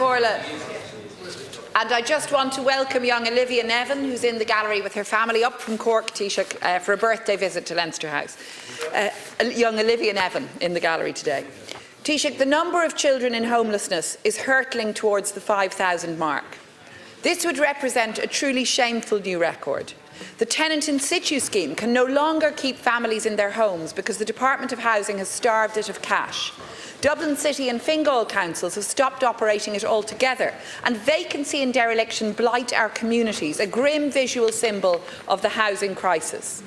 Comhairle. And I just want to welcome young Olivia Nevin, who's in the gallery with her family up from Cork, Taoiseach, for a birthday visit to Leinster House. Young Olivia Nevin in the gallery today. Taoiseach, the number of children in homelessness is hurtling towards the 5,000 mark. This would represent a truly shameful new record. The tenant in situ scheme can no longer keep families in their homes because the Department of Housing has starved it of cash. Dublin City and Fingal councils have stopped operating it altogether, and vacancy and dereliction blight our communities, a grim visual symbol of the housing crisis.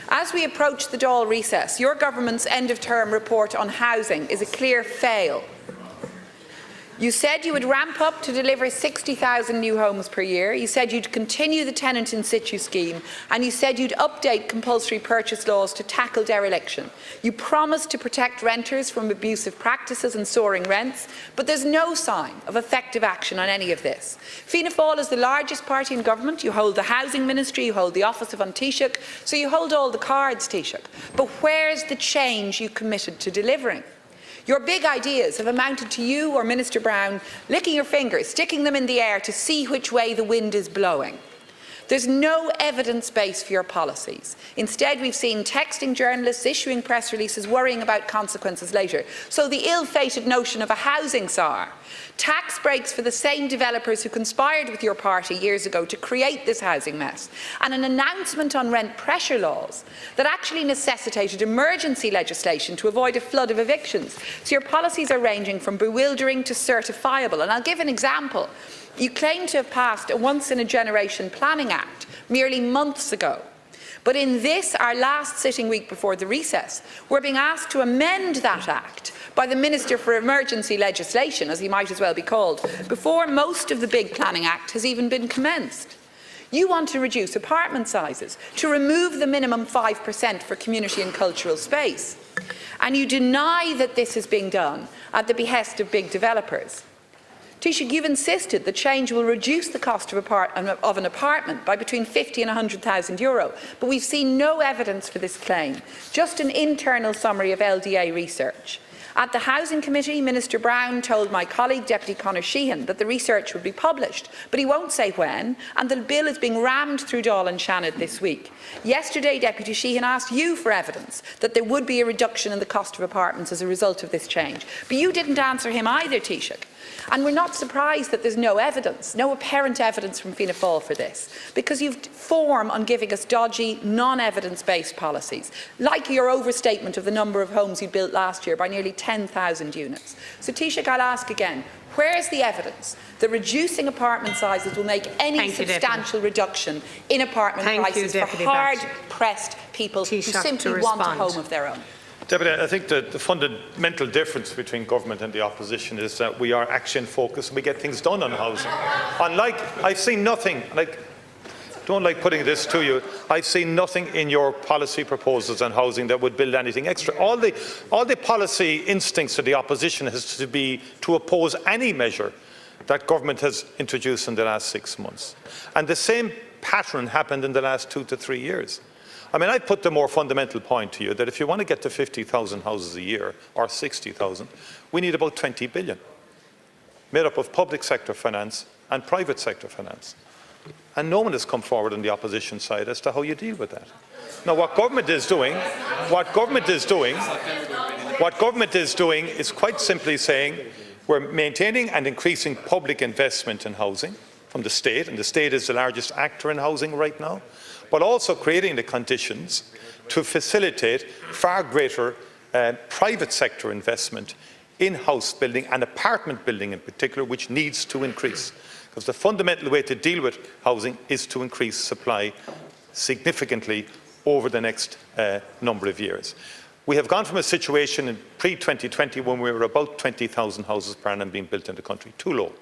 As we approach the Dáil recess, your government's end-of-term report on housing is a clear fail. You said you would ramp up to deliver 60,000 new homes per year. You said you'd continue the tenant in situ scheme, and you said you'd update compulsory purchase laws to tackle dereliction. You promised to protect renters from abusive practices and soaring rents, but there's no sign of effective action on any of this. Fianna Fáil is the largest party in government. You hold the Housing Ministry, you hold the Office of An Taoiseach, so you hold all the cards, Taoiseach. But where's the change you committed to delivering? Your big ideas have amounted to you or Minister Brown licking your fingers, sticking them in the air to see which way the wind is blowing. There's no evidence base for your policies. Instead, we've seen texting journalists, issuing press releases, worrying about consequences later. So the ill-fated notion of a housing czar, tax breaks for the same developers who conspired with your party years ago to create this housing mess, and an announcement on rent pressure laws that actually necessitated emergency legislation to avoid a flood of evictions. So your policies are ranging from bewildering to certifiable. And I'll give an example. You claim to have passed a once-in-a-generation Planning Act merely months ago. But in this, our last sitting week before the recess, we're being asked to amend that Act by the Minister for Emergency Legislation, as he might as well be called, before most of the big Planning Act has even been commenced. You want to reduce apartment sizes, to remove the minimum 5% for community and cultural space. And you deny that this is being done at the behest of big developers. Taoiseach, you've insisted the change will reduce the cost of an apartment by between 50 and €100,000, but we've seen no evidence for this claim, just an internal summary of LDA research. At the Housing Committee, Minister Brown told my colleague, Deputy Conor Sheehan, that the research would be published, but he won't say when, and the bill is being rammed through Dáil and Shannon this week. Yesterday, Deputy Sheehan asked you for evidence that there would be a reduction in the cost of apartments as a result of this change, but you didn't answer him either, Taoiseach. And we're not surprised that there's no evidence, no apparent evidence from Fianna Fáil for this, because you've form on giving us dodgy, non-evidence-based policies, like your overstatement of the number of homes you built last year by nearly 10,000 units. So, Taoiseach, I'll ask again, where's the evidence that reducing apartment sizes will make any substantial reduction in apartment prices for hard-pressed people who simply want a home of their own? Deputy, I think the fundamental difference between government and the opposition is that we are action-focused and we get things done on housing. Unlike, I've seen nothing, don't like putting this to you, I've seen nothing in your policy proposals on housing that would build anything extra. All the policy instincts of the opposition has to be to oppose any measure that government has introduced in the last 6 months. And the same pattern happened in the last 2 to 3 years. I mean, I put the more fundamental point to you that if you want to get to 50,000 houses a year, or 60,000, we need about 20 billion, made up of public sector finance and private sector finance. And no one has come forward on the opposition side as to how you deal with that. Now, what government is doing is quite simply saying we're maintaining and increasing public investment in housing from the state, and the state is the largest actor in housing right now, but also creating the conditions to facilitate far greater private sector investment in house building and apartment building in particular, which needs to increase. Because the fundamental way to deal with housing is to increase supply significantly over the next number of years. We have gone from a situation in pre-2020 when we were about 20,000 houses per annum being built in the country, too low.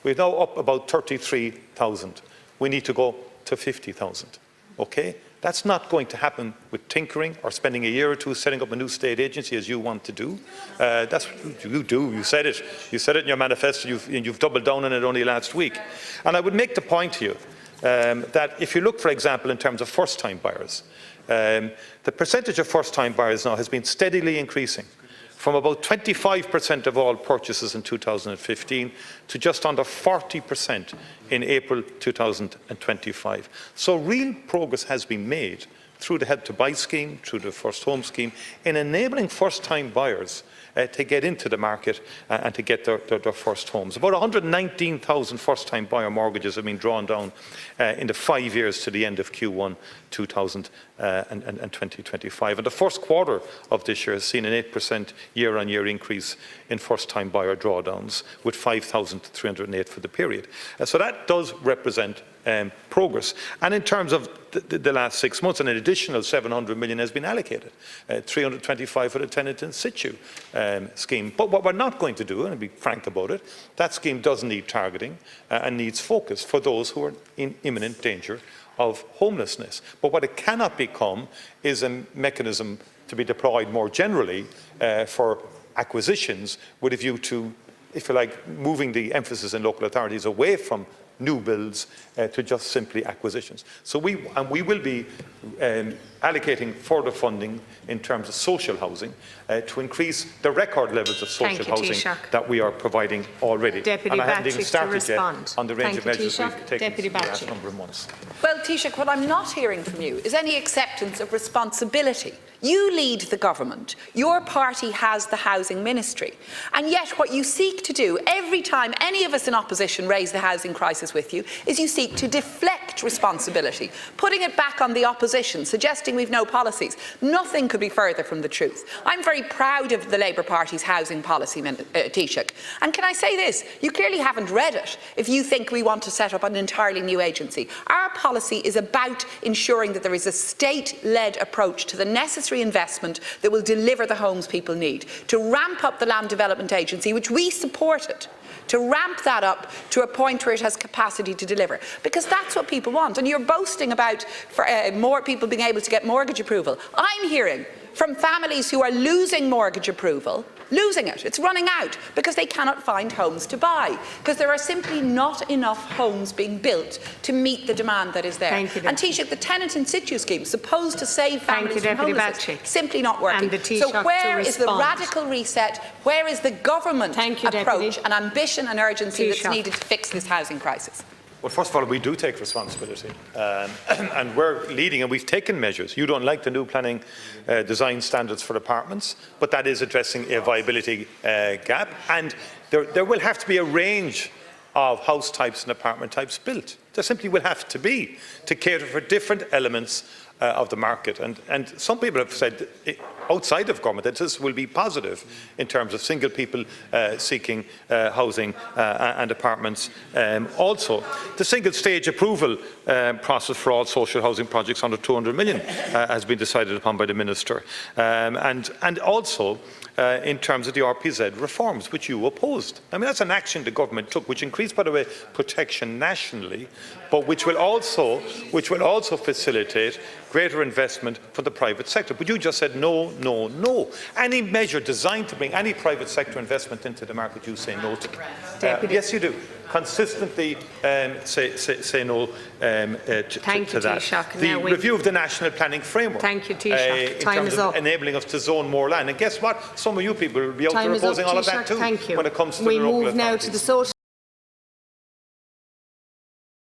We're now up about 33,000. We need to go to 50,000. Okay? That's not going to happen with tinkering or spending a year or two setting up a new state agency as you want to do. That's what you do. You said it. You said it in your manifesto. You've doubled down on it only last week. And I would make the point to you that if you look, for example, in terms of first-time buyers, the percentage of first-time buyers now has been steadily increasing from about 25% of all purchases in 2015 to just under 40% in April 2025. So real progress has been made through the Help to Buy scheme, through the First Home scheme, in enabling first-time buyers to get into the market and to get their first homes. About 119,000 first-time buyer mortgages have been drawn down in the 5 years to the end of Q1 2025. And the first quarter of this year has seen an 8% year-on-year increase in first-time buyer drawdowns, with 5,308 for the period. So that does represent progress. And in terms of the last 6 months, an additional 700 million has been allocated, 325 for the tenant in situ scheme. But what we're not going to do, and I'll be frank about it, that scheme does need targeting and needs focus for those who are in imminent danger of homelessness. But what it cannot become is a mechanism to be deployed more generally for acquisitions with a view to, if you like, moving the emphasis in local authorities away from new builds to just simply acquisitions. So we will be allocating further funding in terms of social housing to increase the record levels of social housing that we are providing already. Deputy and I haven't even started yet on the range of measures we've taken in the last number of months. Well, Taoiseach, what I'm not hearing from you is any acceptance of responsibility. You lead the government. Your party has the housing ministry. And yet what you seek to do every time any of us in opposition raise the housing crisis with you is you seek to deflect responsibility, putting it back on the opposition, suggesting we've no policies. Nothing could be further from the truth. I'm very proud of the Labour Party's housing policy, Taoiseach. And can I say this? You clearly haven't read it if you think we want to set up an entirely new agency. Our policy is about ensuring that there is a state-led approach to the necessary investment that will deliver the homes people need, to ramp up the Land Development Agency, which we supported, to ramp that up to a point where it has capacity to deliver, because that's what people want. And you're boasting about more people being able to get mortgage approval. I'm hearing from families who are losing mortgage approval, losing it. It's running out because they cannot find homes to buy, because there are simply not enough homes being built to meet the demand that is there. Thank you, and Taoiseach, the tenant in situ scheme, supposed to save families from homelessness, simply not working. So where is the radical reset? Where is the government approach and ambition and urgency that's needed to fix this housing crisis? Well, first of all, we do take responsibility, and we're leading, and we've taken measures. You don't like the new planning design standards for apartments, but that is addressing a viability gap, and there will have to be a range of house types and apartment types built. There simply will have to be, to cater for different elements of the market. And some people have said outside of government that this will be positive in terms of single people seeking housing and apartments. Also, the single stage approval process for all social housing projects under 200 million has been decided upon by the Minister. And also in terms of the RPZ reforms, which you opposed. I mean, that's an action the government took, which increased, by the way, protection nationally, but which will also facilitate greater investment for the private sector. But you just said no, no, no. Any measure designed to bring any private sector investment into the market, you say no to. Yes, you do. Consistently say no to that. The review of the national planning framework. Thank you, Taoiseach. Time is up. Enabling us to zone more land. And guess what? Some of you people will be out there opposing all of that too when it comes to the local authorities. We move now to the social